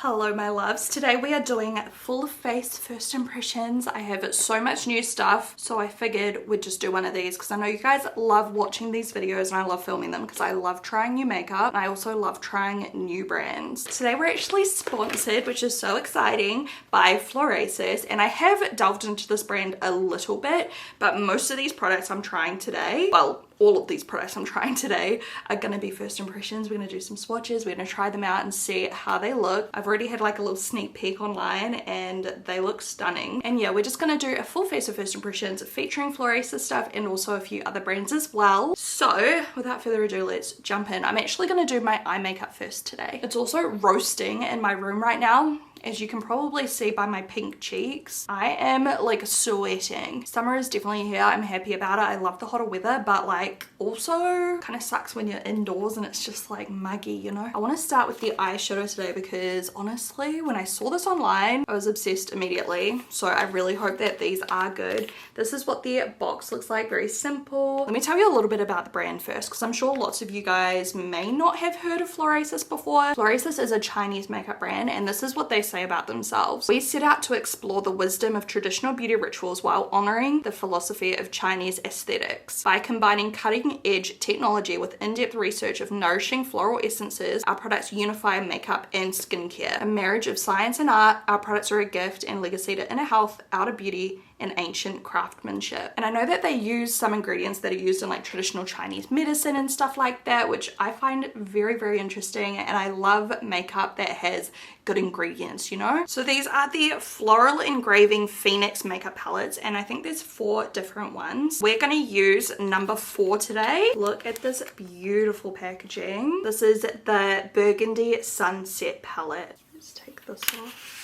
Hello my loves, today we are doing full face first impressions. I have so much new stuff, so I figured we'd just do one of these because I know you guys love watching these videos and I love filming them because I love trying new makeup and I also love trying new brands. Today we're actually sponsored, which is so exciting, by Florasis, and I have delved into this brand a little bit, but most of these products I'm trying today, well, all of these products I'm trying today are going to be first impressions. We're going to do some swatches, we're going to try them out and see how they look. I've already had like a little sneak peek online and they look stunning. And yeah, we're just going to do a full face of first impressions featuring Florasis stuff and also a few other brands as well. So without further ado, let's jump in. I'm actually going to do my eye makeup first today. It's also roasting in my room right now. As you can probably see by my pink cheeks, I am like sweating. Summer is definitely here. I'm happy about it. I love the hotter weather, but like also kind of sucks when you're indoors and it's just like muggy, you know? I want to start with the eyeshadow today because honestly, when I saw this online, I was obsessed immediately. So I really hope that these are good. This is what the box looks like, very simple. Let me tell you a little bit about the brand first because I'm sure lots of you guys may not have heard of Florasis before. Florasis is a Chinese makeup brand and this is what they say about themselves. We set out to explore the wisdom of traditional beauty rituals while honoring the philosophy of Chinese aesthetics. By combining cutting-edge technology with in-depth research of nourishing floral essences, our products unify makeup and skincare. A marriage of science and art, our products are a gift and legacy to inner health, outer beauty, and ancient craftsmanship. And I know that they use some ingredients that are used in like traditional Chinese medicine and stuff like that, which I find very, very interesting. And I love makeup that has good ingredients, you know? So these are the Floral Engraving Phoenix makeup palettes, and I think there's 4 different ones. We're gonna use number 4 today. Look at this beautiful packaging. This is the Burgundy Sunset palette. Let's take this off.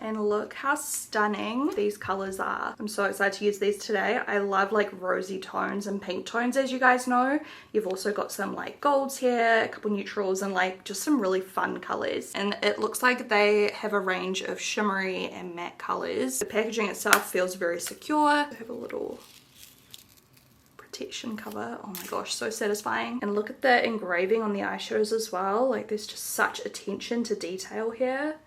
And look how stunning these colors are. I'm so excited to use these today. I love like rosy tones and pink tones, as you guys know. You've also got some like golds here, a couple neutrals, and like just some really fun colors. And it looks like they have a range of shimmery and matte colors. The packaging itself feels very secure. I have a little protection cover. Oh my gosh, so satisfying. And look at the engraving on the eyeshadows as well. Like there's just such attention to detail here.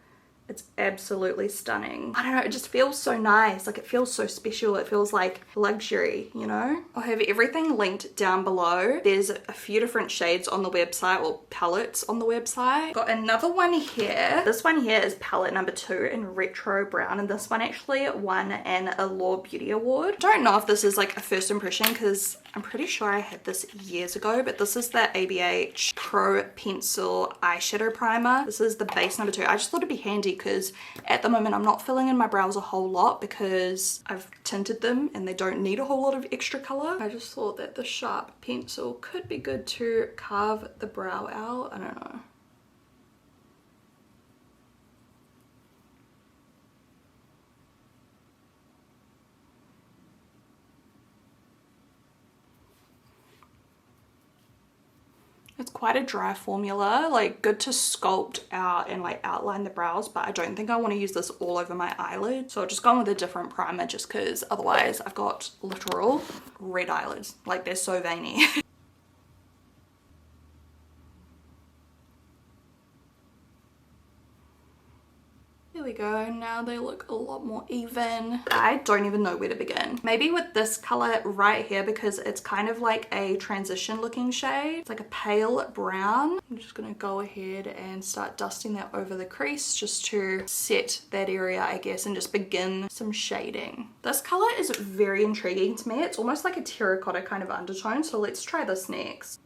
It's absolutely stunning. I don't know, it just feels so nice. Like it feels so special. It feels like luxury, you know? I'll have everything linked down below. There's a few different shades on the website, or palettes on the website. Got another one here. This one here is palette number 2 in retro brown, and this one actually won an Allure Beauty Award. Don't know if this is like a first impression because I'm pretty sure I had this years ago, but this is the ABH Pro Pencil Eyeshadow Primer. This is the base number 2. I just thought it'd be handy because at the moment I'm not filling in my brows a whole lot because I've tinted them and they don't need a whole lot of extra color. I just thought that the sharp pencil could be good to carve the brow out. I don't know. It's quite a dry formula, like good to sculpt out and like outline the brows, but I don't think I want to use this all over my eyelid. So I've just gone with a different primer just because otherwise I've got literal red eyelids. Like they're so veiny. There we go, now they look a lot more even. I don't even know where to begin. Maybe with this color right here because it's kind of like a transition looking shade. It's like a pale brown. I'm just gonna go ahead and start dusting that over the crease just to set that area, I guess, and just begin some shading. This color is very intriguing to me. It's almost like a terracotta kind of undertone, so let's try this next.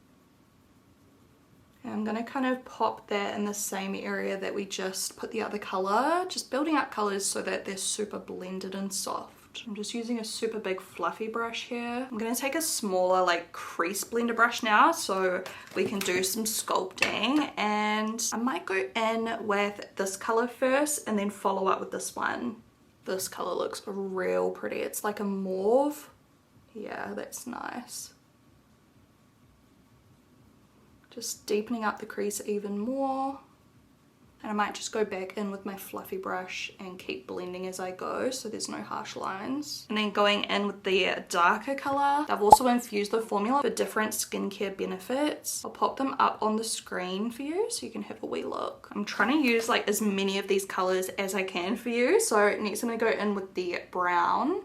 I'm gonna kind of pop that in the same area that we just put the other color, just building up colors so that they're super blended and soft. I'm just using a super big fluffy brush here. I'm gonna take a smaller like crease blender brush now so we can do some sculpting, and I might go in with this color first and then follow up with this one. This color looks real pretty. It's like a mauve. Yeah, that's nice. Just deepening up the crease even more. And I might just go back in with my fluffy brush and keep blending as I go so there's no harsh lines. And then going in with the darker colour, I've also infused the formula for different skincare benefits. I'll pop them up on the screen for you so you can have a wee look. I'm trying to use like as many of these colours as I can for you. So next I'm going to go in with the brown.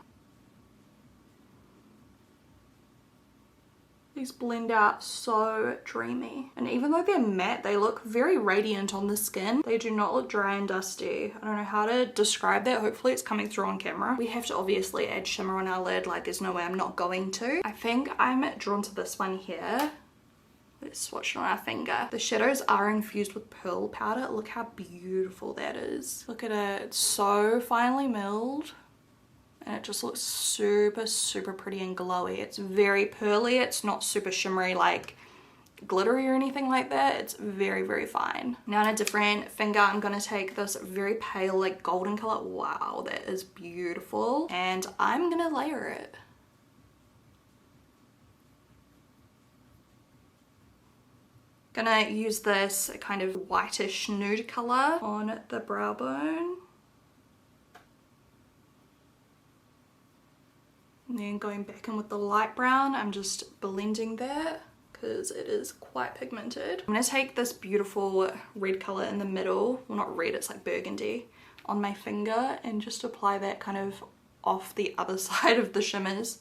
These blend out so dreamy. And even though they're matte, they look very radiant on the skin. They do not look dry and dusty. I don't know how to describe that. Hopefully it's coming through on camera. We have to obviously add shimmer on our lid. Like there's no way I'm not going to. I think I'm drawn to this one here. Let's swatch it on our finger. The shadows are infused with pearl powder. Look how beautiful that is. Look at it. It's so finely milled. And it just looks super, super pretty and glowy. It's very pearly. It's not super shimmery like glittery or anything like that. It's very, very fine. Now on a different finger, I'm going to take this very pale like golden color. Wow, that is beautiful. And I'm going to layer it. Gonna use this kind of whitish nude color on the brow bone. And then going back in with the light brown, I'm just blending that because it is quite pigmented. I'm going to take this beautiful red color in the middle, well not red, it's like burgundy, on my finger and just apply that kind of off the other side of the shimmers.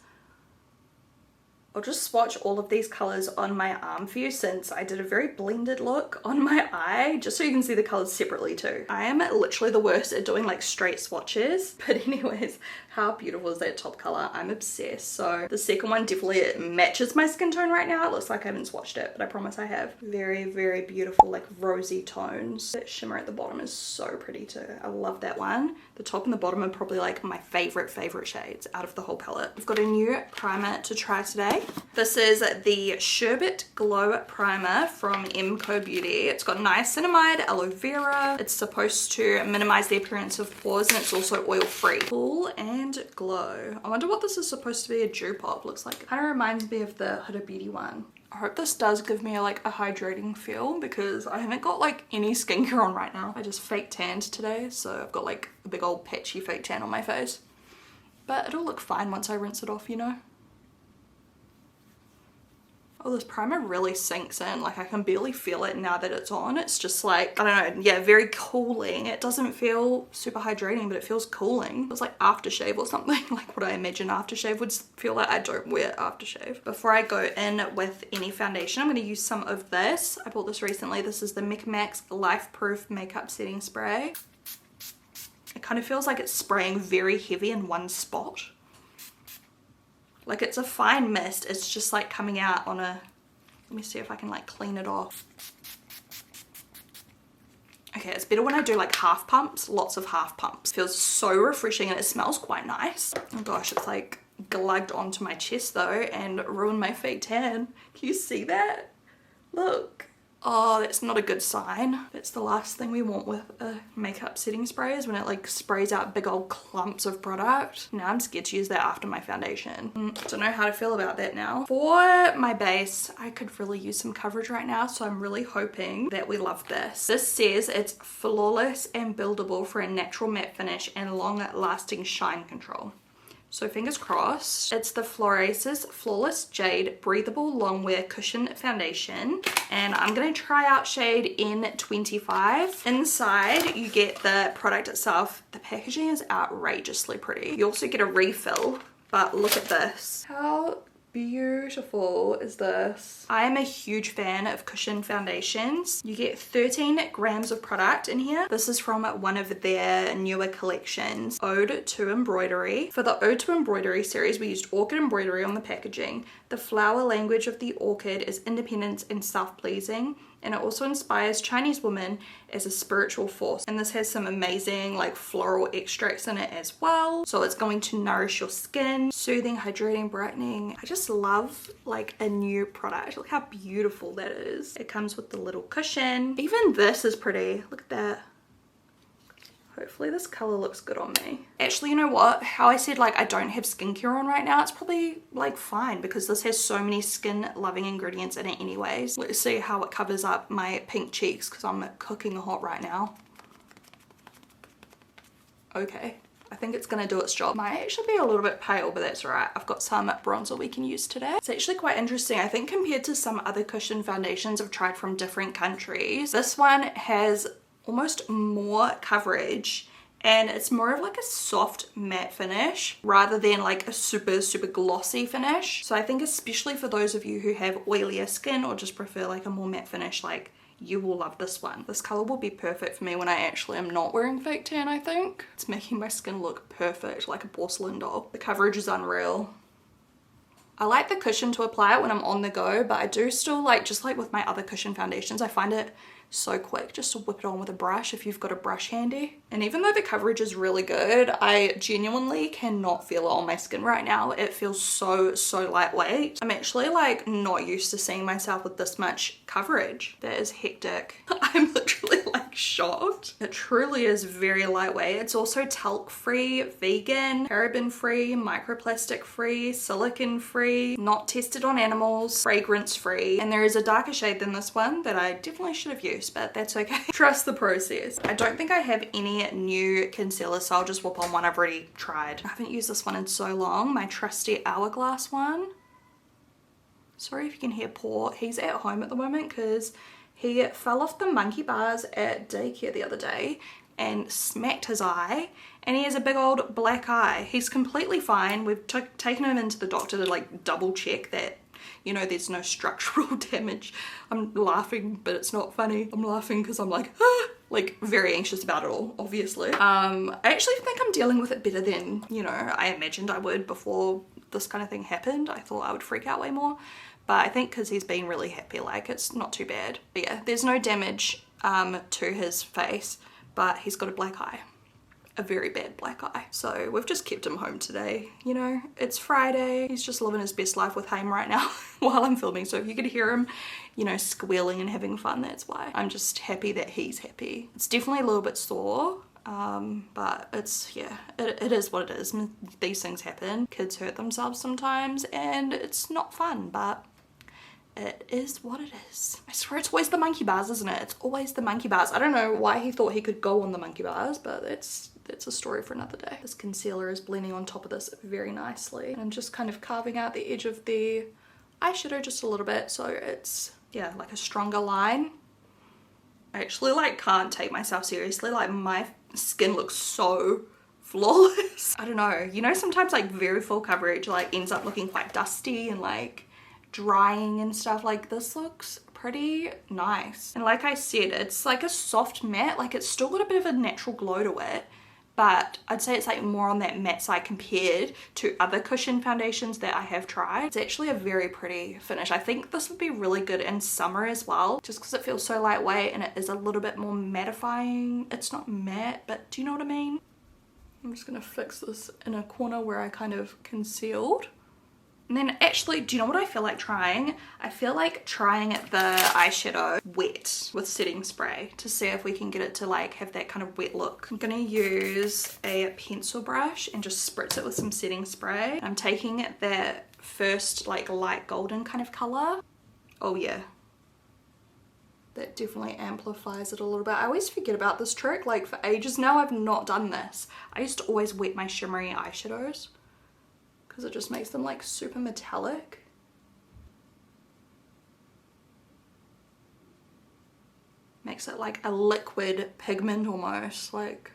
I'll just swatch all of these colors on my arm for you since I did a very blended look on my eye, just so you can see the colors separately too. I am literally the worst at doing like straight swatches, but anyways, how beautiful is that top color? I'm obsessed. So the second one definitely matches my skin tone right now. It looks like I haven't swatched it, but I promise I have. Very, very beautiful like rosy tones. That shimmer at the bottom is so pretty too. I love that one. The top and the bottom are probably like my favorite shades out of the whole palette. I've got a new primer to try today. This is the Sherbet Glow Primer from MCoBeauty. It's got niacinamide, aloe vera. It's supposed to minimize the appearance of pores and it's also oil free. Cool and glow. I wonder what this is supposed to be, a dew pop. Looks like it kind of reminds me of the Huda Beauty one. I hope this does give me like a hydrating feel because I haven't got like any skincare on right now. I just fake tanned today, so I've got like a big old patchy fake tan on my face. But it'll look fine once I rinse it off, you know. Oh, this primer really sinks in. Like I can barely feel it now that it's on. It's just like, I don't know, yeah, very cooling. It doesn't feel super hydrating, but it feels cooling. It's like aftershave or something, like what I imagine aftershave would feel like. I don't wear aftershave. Before I go in with any foundation, I'm going to use some of this. I bought this recently. This is the Mecca Life Proof Makeup Setting Spray. It kind of feels like it's spraying very heavy in one spot. Like it's a fine mist, it's just like coming out on a, let me see if I can like clean it off. Okay, it's better when I do like half pumps, lots of half pumps. It feels so refreshing and it smells quite nice. Oh gosh, it's like glugged onto my chest though and ruined my fake tan. Can you see that? Look. Oh, that's not a good sign. That's the last thing we want with a makeup setting spray is when it like sprays out big old clumps of product. Now I'm scared to use that after my foundation. Don't know how to feel about that now. For my base, I could really use some coverage right now, so I'm really hoping that we love this. This says it's flawless and buildable for a natural matte finish and long-lasting shine control. So fingers crossed. It's the Florasis Flawless Jade Breathable Longwear Cushion Foundation. And I'm going to try out shade N25. Inside, you get the product itself. The packaging is outrageously pretty. You also get a refill, but look at this. How beautiful is this? I am a huge fan of cushion foundations. You get 13 grams of product in here. This is from one of their newer collections, Ode to Embroidery. For the Ode to Embroidery series, we used orchid embroidery on the packaging. The flower language of the orchid is independence and self-pleasing, and it also inspires Chinese women as a spiritual force. And this has some amazing like floral extracts in it as well. So it's going to nourish your skin, soothing, hydrating, brightening. I just love like a new product. Look how beautiful that is. It comes with the little cushion. Even this is pretty. Look at that. Hopefully this color looks good on me. Actually, you know what? How I said like I don't have skincare on right now, it's probably like fine because this has so many skin loving ingredients in it anyways. Let's see how it covers up my pink cheeks because I'm cooking hot right now. okay. I think it's gonna do its job. Might actually be a little bit pale, but that's all right. I've got some bronzer we can use today. It's actually quite interesting. I think compared to some other cushion foundations I've tried from different countries, this one has almost more coverage and it's more of like a soft matte finish rather than like a super glossy finish. So I think especially for those of you who have oilier skin or just prefer like a more matte finish, like you will love this one. This color will be perfect for me when I actually am not wearing fake tan, I think. It's making my skin look perfect, like a porcelain doll. The coverage is unreal. I like the cushion to apply it when I'm on the go, but I do still like, just like with my other cushion foundations, I find it so quick just to whip it on with a brush if you've got a brush handy. And even though the coverage is really good, I genuinely cannot feel it on my skin right now. It feels so lightweight. I'm actually like not used to seeing myself with this much coverage. That is hectic. I'm literally like shocked. It truly is very lightweight. It's also talc free, vegan, paraben free, microplastic free, silicone free, not tested on animals, fragrance free, and there is a darker shade than this one that I definitely should have used, but that's okay. Trust the process. I don't think I have any new concealer, so I'll just whip on one I've already tried. I haven't used this one in so long. My trusty Hourglass one. Sorry if you can hear Paul. He's at home at the moment because he fell off the monkey bars at daycare the other day and smacked his eye, and he has a big old black eye. He's completely fine. We've taken him into the doctor to like double check that, you know, there's no structural damage. I'm laughing, but it's not funny. I'm laughing because I'm like, ah, like very anxious about it all, obviously. I actually think I'm dealing with it better than, you know, I imagined I would before this kind of thing happened. I thought I would freak out way more, but I think because he's been really happy, like it's not too bad. But yeah, there's no damage to his face, but he's got a black eye. A very bad black eye. So we've just kept him home today. You know, it's Friday. He's just living his best life with Haim right now while I'm filming. So if you could hear him, you know, squealing and having fun, that's why. I'm just happy that he's happy. It's definitely a little bit sore, but it's, yeah, it is what it is. These things happen. Kids hurt themselves sometimes and it's not fun, but it is what it is. I swear it's always the monkey bars, isn't it? It's always the monkey bars. I don't know why he thought he could go on the monkey bars, but it's a story for another day. This concealer is blending on top of this very nicely. I'm just kind of carving out the edge of the eyeshadow just a little bit, so it's, yeah, like a stronger line. I actually like can't take myself seriously. Like my skin looks so flawless. I don't know, you know, sometimes like very full coverage like ends up looking quite dusty and like drying and stuff. Like this looks pretty nice, and like I said, it's like a soft matte. Like it's still got a bit of a natural glow to it, but I'd say it's like more on that matte side compared to other cushion foundations that I have tried. It's actually a very pretty finish. I think this would be really good in summer as well, just because it feels so lightweight and it is a little bit more mattifying. It's not matte, but do you know what I mean? I'm just gonna fix this in a corner where I kind of concealed. And then actually, do you know what I feel like trying? I feel like trying the eyeshadow wet with setting spray to see if we can get it to like have that kind of wet look. I'm gonna use a pencil brush and just spritz it with some setting spray. I'm taking that first like light golden kind of color. Oh yeah. That definitely amplifies it a little bit. I always forget about this trick. Like for ages now I've not done this. I used to always wet my shimmery eyeshadows because it just makes them like super metallic. Makes it like a liquid pigment almost, like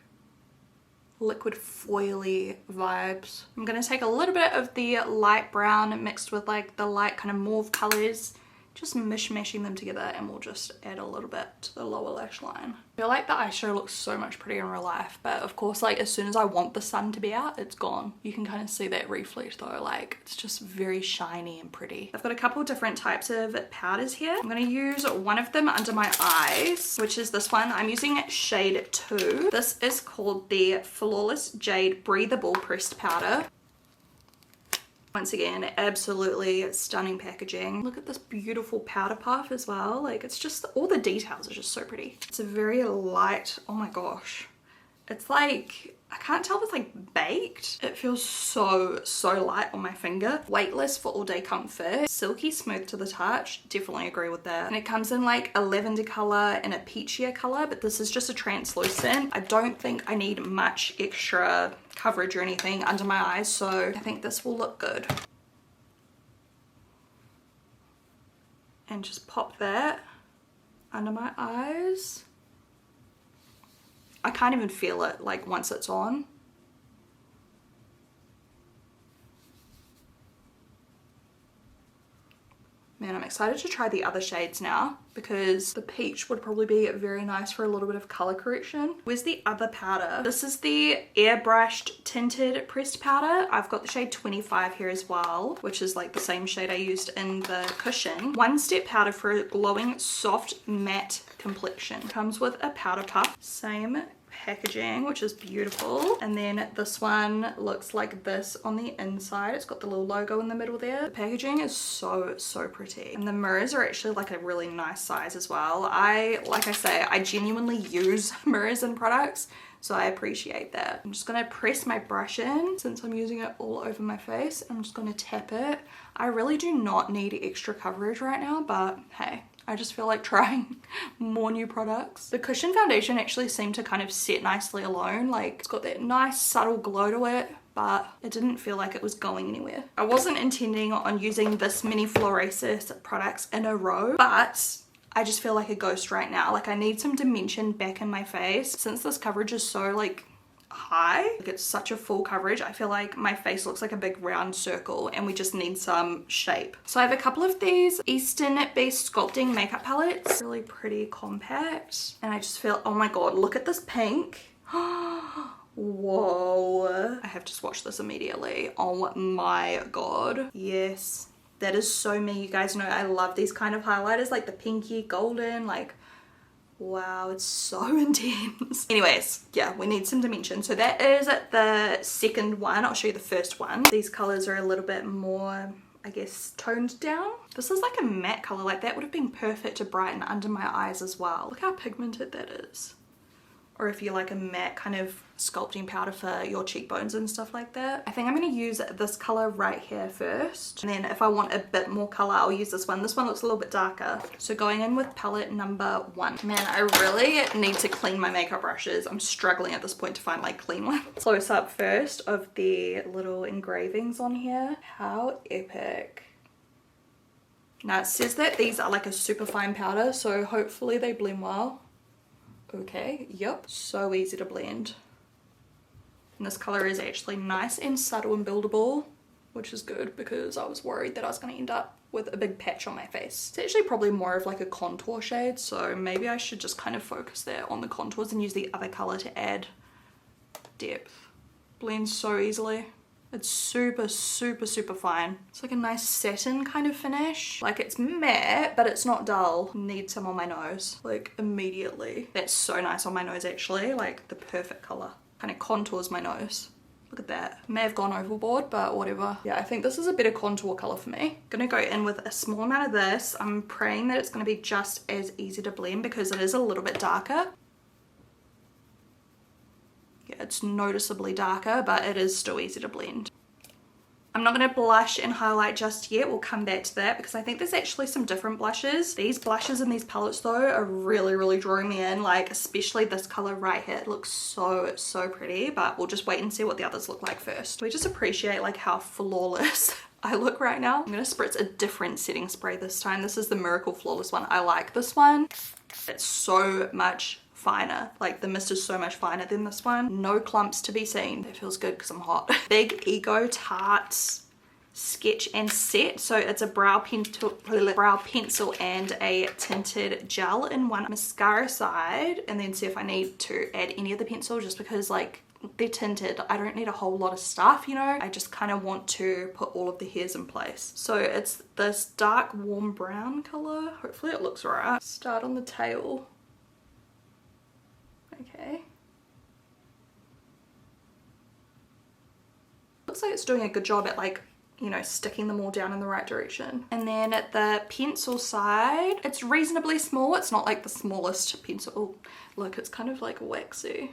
liquid foily vibes. I'm gonna take a little bit of the light brown mixed with like the light kind of mauve colors, just mishmashing them together, and we'll just add a little bit to the lower lash line. I feel like the eyeshadow looks so much prettier in real life, but of course like as soon as I want the sun to be out, it's gone. You can kind of see that reflect though, like it's just very shiny and pretty. I've got a couple different types of powders here. I'm gonna use one of them under my eyes, which is this one. I'm using shade 2. This is called the Flawless Jade Breathable Pressed Powder. Once again, absolutely stunning packaging. Look at this beautiful powder puff as well. Like it's just, all the details are just so pretty. It's a very light, oh my gosh. It's like I can't tell if it's like baked. It feels so light on my finger. Weightless for all day comfort. Silky smooth to the touch. Definitely agree with that. And it comes in like a lavender color and a peachier color, but this is just a translucent. I don't think I need much extra coverage or anything under my eyes, so I think this will look good. And just pop that under my eyes. I can't even feel it like once it's on. Man, I'm excited to try the other shades now because the peach would probably be very nice for a little bit of color correction. Where's the other powder? This is the Airbrushed Tinted Pressed Powder. I've got the shade 25 here as well, which is like the same shade I used in the cushion. One step powder for a glowing, soft, matte complexion. Comes with a powder puff. Same packaging, which is beautiful. And then this one looks like this on the inside. It's got the little logo in the middle there. The packaging is so pretty, and the mirrors are actually like a really nice size as well. Like I say, I genuinely use mirrors in products, so I appreciate that. I'm just gonna press my brush in since I'm using it all over my face. I'm just gonna tap it. I really do not need extra coverage right now, but hey, I just feel like trying more new products. The cushion foundation actually seemed to kind of set nicely alone. Like, it's got that nice subtle glow to it, but it didn't feel like it was going anywhere. I wasn't intending on using this many Florasis products in a row, but I just feel like a ghost right now. Like, I need some dimension back in my face. Since this coverage is so like high, like it's such a full coverage, I feel like my face looks like a big round circle and we just need some shape. So I have a couple of these Eastern based sculpting makeup palettes. Really pretty, compact, and I just feel, oh my god, look at this pink. Whoa, I have to swatch this immediately. Oh my god, yes, that is so me. You guys know I love these kind of highlighters, like the pinky golden, like wow, it's so intense. Anyways, yeah, we need some dimension. So that is the second one. I'll show you the first one. These colors are a little bit more, I guess, toned down. This is like a matte color. Like, that would have been perfect to brighten under my eyes as well. Look how pigmented that is. Or if you like a matte kind of sculpting powder for your cheekbones and stuff like that. I think I'm going to use this color right here first, and then if I want a bit more color, I'll use this one. This one looks a little bit darker. So going in with palette number 1. Man, I really need to clean my makeup brushes. I'm struggling at this point to find like clean ones. Close up first of the little engravings on here. How epic. Now it says that these are like a super fine powder, so hopefully they blend well. Okay, yep, so easy to blend. And this color is actually nice and subtle and buildable, which is good because I was worried that I was going to end up with a big patch on my face. It's actually probably more of like a contour shade, so maybe I should just kind of focus there on the contours and use the other color to add depth. Blends so easily. It's super fine. It's like a nice satin kind of finish. Like, it's matte, but it's not dull. Need some on my nose, like immediately. That's so nice on my nose actually, like the perfect color. Kind of contours my nose. Look at that. May have gone overboard, but whatever. Yeah, I think this is a better contour color for me. Gonna go in with a small amount of this. I'm praying that it's gonna be just as easy to blend because it is a little bit darker. Yeah, it's noticeably darker, but it is still easy to blend. I'm not going to blush and highlight just yet. We'll come back to that because I think there's actually some different blushes. These blushes in these palettes though are really drawing me in, like especially this color right here. It looks so pretty, but we'll just wait and see what the others look like first. We just appreciate like how flawless I look right now. I'm going to spritz a different setting spray this time. This is the Miracle Flawless one. I like this one. It's so much finer. Like, the mist is so much finer than this one. No clumps to be seen. That feels good because I'm hot. Big Ego Tarte Sketch and Set. So it's a brow pencil and a tinted gel in one mascara side, and then see if I need to add any of the pencil, just because like they're tinted. I don't need a whole lot of stuff, you know. I just kind of want to put all of the hairs in place. So it's this dark warm brown color. Hopefully it looks right. Start on the tail. Okay. Looks like it's doing a good job at like, you know, sticking them all down in the right direction. And then at the pencil side, it's reasonably small. It's not like the smallest pencil. Oh, look, it's kind of like waxy.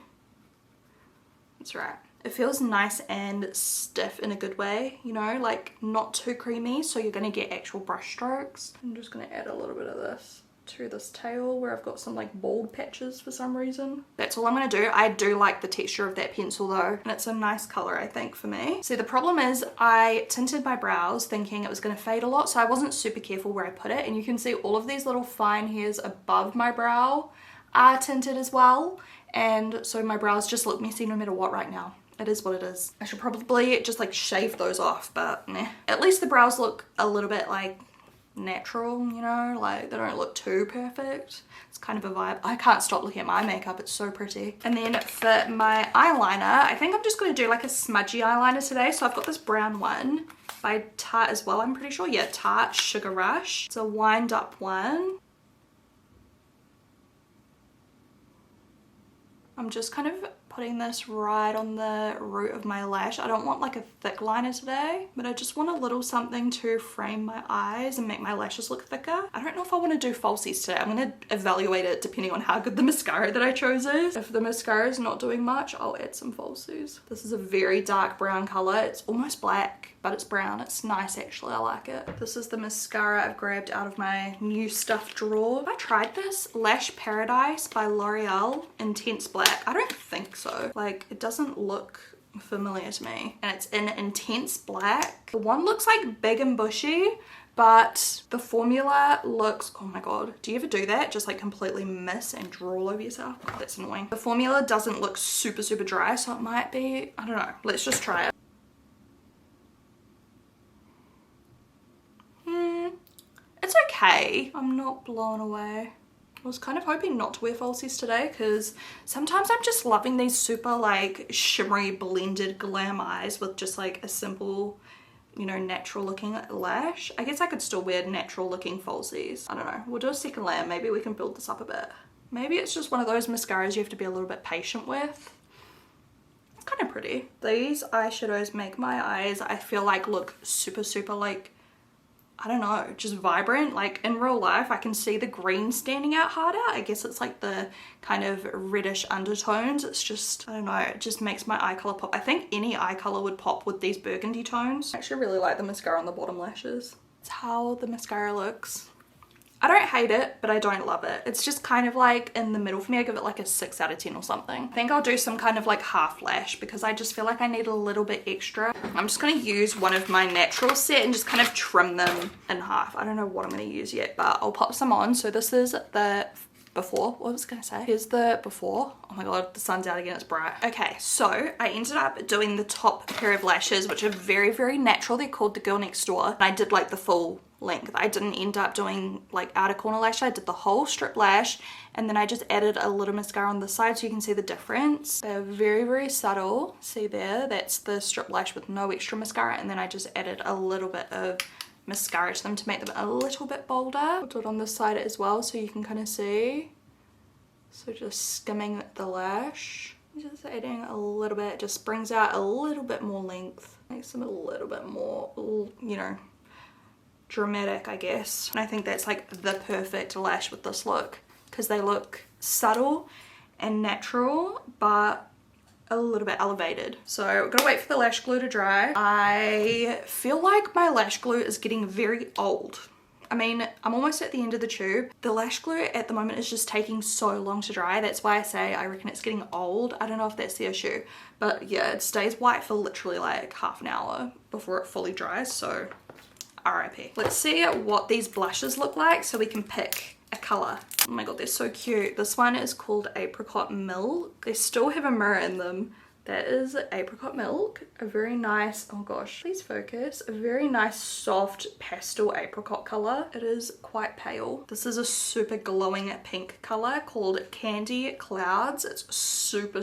That's right. It feels nice and stiff in a good way, you know, like not too creamy, so you're going to get actual brush strokes. I'm just going to add a little bit of this to this tail where I've got some like bald patches for some reason. That's all I'm going to do. I do like the texture of that pencil though, and it's a nice color I think for me. See, the problem is I tinted my brows thinking it was going to fade a lot, so I wasn't super careful where I put it, and you can see all of these little fine hairs above my brow are tinted as well, and so my brows just look messy no matter what right now. It is what it is. I should probably just like shave those off, but nah. At least the brows look a little bit like natural, you know, like they don't look too perfect. It's kind of a vibe. I can't stop looking at my makeup, it's so pretty. And then for my eyeliner, I think I'm just going to do like a smudgy eyeliner today. So I've got this brown one by Tarte as well, I'm pretty sure. Yeah, Tarte Sugar Rush. It's a wind up one. I'm just kind of putting this right on the root of my lash. I don't want like a thick liner today, but I just want a little something to frame my eyes and make my lashes look thicker. I don't know if I want to do falsies today. I'm going to evaluate it depending on how good the mascara that I chose is. If the mascara is not doing much, I'll add some falsies. This is a very dark brown color. It's almost black, but it's brown. It's nice actually, I like it. This is the mascara I've grabbed out of my new stuff drawer. Have I tried this? Lash Paradise by L'Oreal Intense Black. I don't think so. Like, it doesn't look familiar to me, and it's in Intense Black. The one looks like big and bushy, but the formula looks, oh my god, do you ever do that? Just like completely miss and draw all over yourself? Oh, that's annoying. The formula doesn't look super dry, so it might be, I don't know, let's just try it. It's okay. I'm not blown away. I was kind of hoping not to wear falsies today because sometimes I'm just loving these super like shimmery blended glam eyes with just like a simple, you know, natural looking lash. I guess I could still wear natural looking falsies. I don't know. We'll do a second layer. Maybe we can build this up a bit. Maybe it's just one of those mascaras you have to be a little bit patient with. It's kind of pretty. These eyeshadows make my eyes, I feel like, look super like, I don't know, just vibrant. Like in real life I can see the green standing out harder. I guess it's like the kind of reddish undertones. It's just, I don't know, it just makes my eye color pop. I think any eye color would pop with these burgundy tones. I actually really like the mascara on the bottom lashes. It's how the mascara looks. I don't hate it, but I don't love it. It's just kind of like in the middle for me. I give it like a 6 out of 10 or something. I think I'll do some kind of like half lash because I just feel like I need a little bit extra. I'm just going to use one of my natural set and just kind of trim them in half. I don't know what I'm going to use yet, but I'll pop some on. So this is the before. What was I going to say? Here's the before. Oh my god, the sun's out again, it's bright. Okay, so I ended up doing the top pair of lashes, which are very natural. They're called the Girl Next Door. And I did like the full length. I didn't end up doing like outer corner lash. I did the whole strip lash, and then I just added a little mascara on the side so you can see the difference. They're very subtle. See there? That's the strip lash with no extra mascara, and then I just added a little bit of mascara to them to make them a little bit bolder. I'll do it on this side as well so you can kind of see. So just skimming the lash, just adding a little bit, just brings out a little bit more length, makes them a little bit more, you know, dramatic, I guess. And I think that's like the perfect lash with this look because they look subtle and natural but a little bit elevated. So we're gonna wait for the lash glue to dry. I feel like my lash glue is getting very old. I mean, I'm almost at the end of the tube. The lash glue at the moment is just taking so long to dry. That's why I say I reckon it's getting old. I don't know if that's the issue, but yeah, it stays white for literally like half an hour before it fully dries, so RIP. Let's see what these blushes look like so we can pick a color. Oh my god, they're so cute. This one is called Apricot Milk. They still have a mirror in them. That is Apricot Milk, a very nice, oh gosh, please focus, a very nice soft pastel apricot color. It is quite pale. This is a super glowing pink color called Candy Clouds. It's super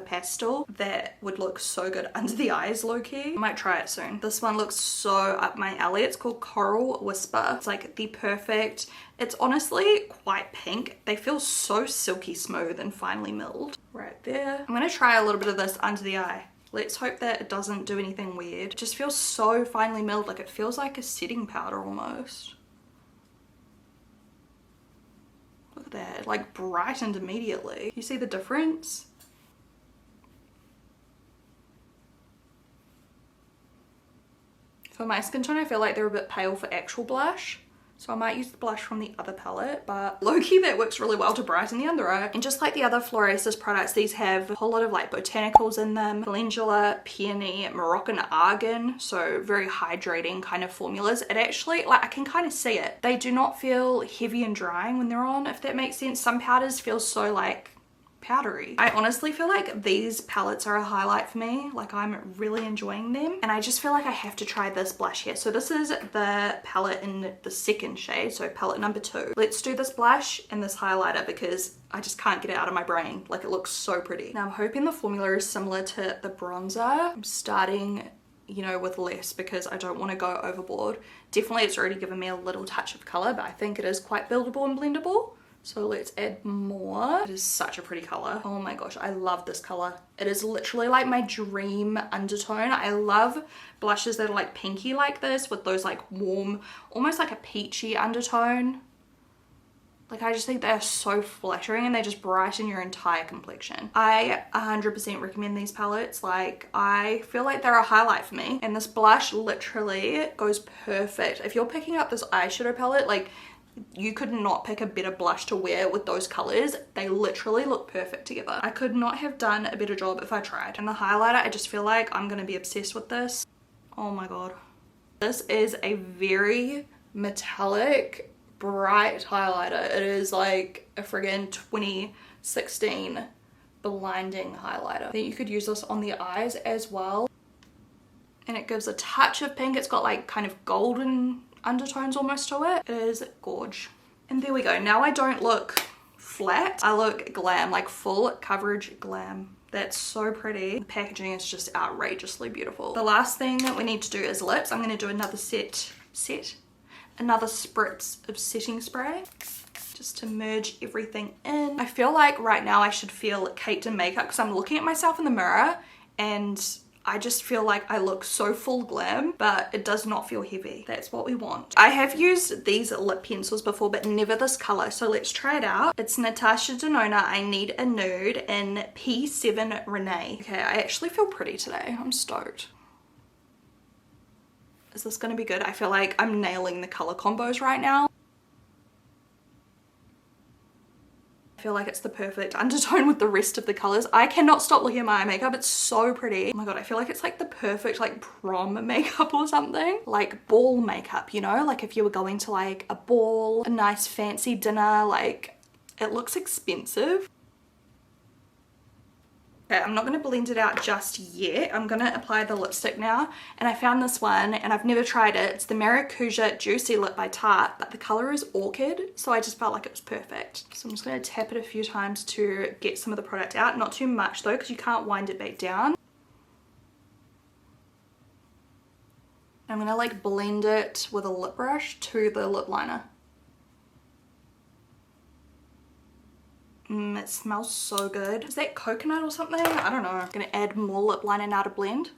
pastel. That would look so good under the eyes, low-key. I might try it soon. This one looks so up my alley. It's called Coral Whisper. It's like the perfect, it's honestly quite pink. They feel so silky smooth and finely milled. Right there. I'm gonna try a little bit of this under the eye. Let's hope that it doesn't do anything weird. It just feels so finely milled, like it feels like a setting powder almost. Look at that, it like brightened immediately. You see the difference? For my skin tone, I feel like they're a bit pale for actual blush. So I might use the blush from the other palette, but low-key that works really well to brighten the under eye. And just like the other Florasis products, these have a whole lot of like botanicals in them. Calendula, peony, Moroccan argan, so very hydrating kind of formulas. It actually, like I can kind of see it. They do not feel heavy and drying when they're on, if that makes sense. Some powders feel so like powdery. I honestly feel like these palettes are a highlight for me. Like I'm really enjoying them, and I just feel like I have to try this blush here. So this is the palette in the second shade, so palette number 2. Let's do this blush and this highlighter because I just can't get it out of my brain. Like it looks so pretty. Now I'm hoping the formula is similar to the bronzer. I'm starting, you know, with less because I don't want to go overboard. Definitely it's already given me a little touch of color, but I think it is quite buildable and blendable. So let's add more. It is such a pretty color. Oh my gosh, I love this color. It is literally like my dream undertone. I love blushes that are like pinky like this with those like warm, almost like a peachy undertone. Like I just think they're so flattering and they just brighten your entire complexion. I 100% recommend these palettes. Like I feel like they're a highlight for me. And this blush literally goes perfect. If you're picking up this eyeshadow palette, like you could not pick a better blush to wear with those colors. They literally look perfect together. I could not have done a better job if I tried. And the highlighter, I just feel like I'm gonna be obsessed with this. Oh my god. This is a very metallic, bright highlighter. It is like a friggin' 2016 blinding highlighter. I think you could use this on the eyes as well. And it gives a touch of pink. It's got like kind of golden undertones almost to it. It is gorge. And there we go. Now I don't look flat. I look glam, like full coverage glam. That's so pretty. The packaging is just outrageously beautiful. The last thing that we need to do is lips. I'm going to do another another spritz of setting spray just to merge everything in. I feel like right now I should feel caked in makeup because I'm looking at myself in the mirror and I just feel like I look so full glam, but it does not feel heavy. That's what we want. I have used these lip pencils before, but never this color. So let's try it out. It's Natasha Denona I Need a Nude in P7 Renee. Okay, I actually feel pretty today. I'm stoked. Is this gonna be good? I feel like I'm nailing the color combos right now. I feel like it's the perfect undertone with the rest of the colors. I cannot stop looking at my eye makeup. It's so pretty. Oh my god, I feel like it's like the perfect like prom makeup or something. Like ball makeup, you know? Like if you were going to like a ball, a nice fancy dinner, like it looks expensive. Okay, I'm not going to blend it out just yet. I'm going to apply the lipstick now. And I found this one and I've never tried it. It's the Maracuja Juicy Lip by Tarte, but the color is Orchid. So I just felt like it was perfect. So I'm just going to tap it a few times to get some of the product out. Not too much though, because you can't wind it back down. I'm going to like blend it with a lip brush to the lip liner. It smells so good. Is that coconut or something? I don't know. I'm gonna add more lip liner now to blend.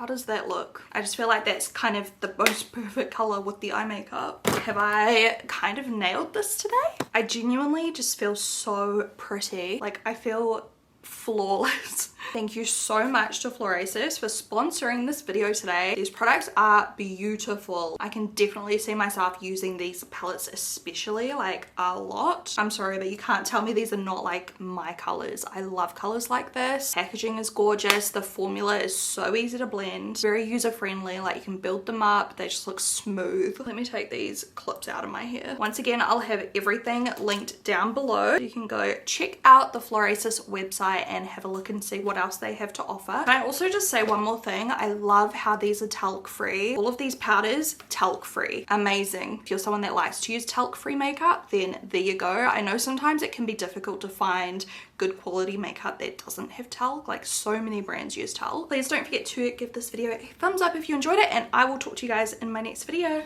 How does that look? I just feel like that's kind of the most perfect color with the eye makeup. Have I kind of nailed this today? I genuinely just feel so pretty. Like I feel flawless. Thank you so much to Florasis for sponsoring this video today. These products are beautiful. I can definitely see myself using these palettes especially like a lot. I'm sorry that you can't tell me these are not like my colors. I love colors like this. Packaging is gorgeous. The formula is so easy to blend. Very user friendly. Like you can build them up. They just look smooth. Let me take these clips out of my hair. Once again, I'll have everything linked down below. You can go check out the Florasis website and have a look and see what else they have to offer. Can I also just say one more thing? I love how these are talc free. All of these powders talc free. Amazing. If you're someone that likes to use talc free makeup, then there you go. I know sometimes it can be difficult to find good quality makeup that doesn't have talc. Like so many brands use talc. Please don't forget to give this video a thumbs up if you enjoyed it, and I will talk to you guys in my next video.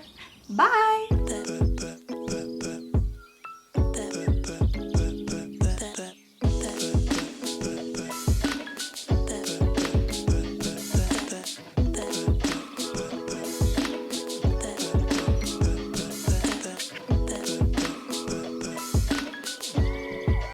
Bye.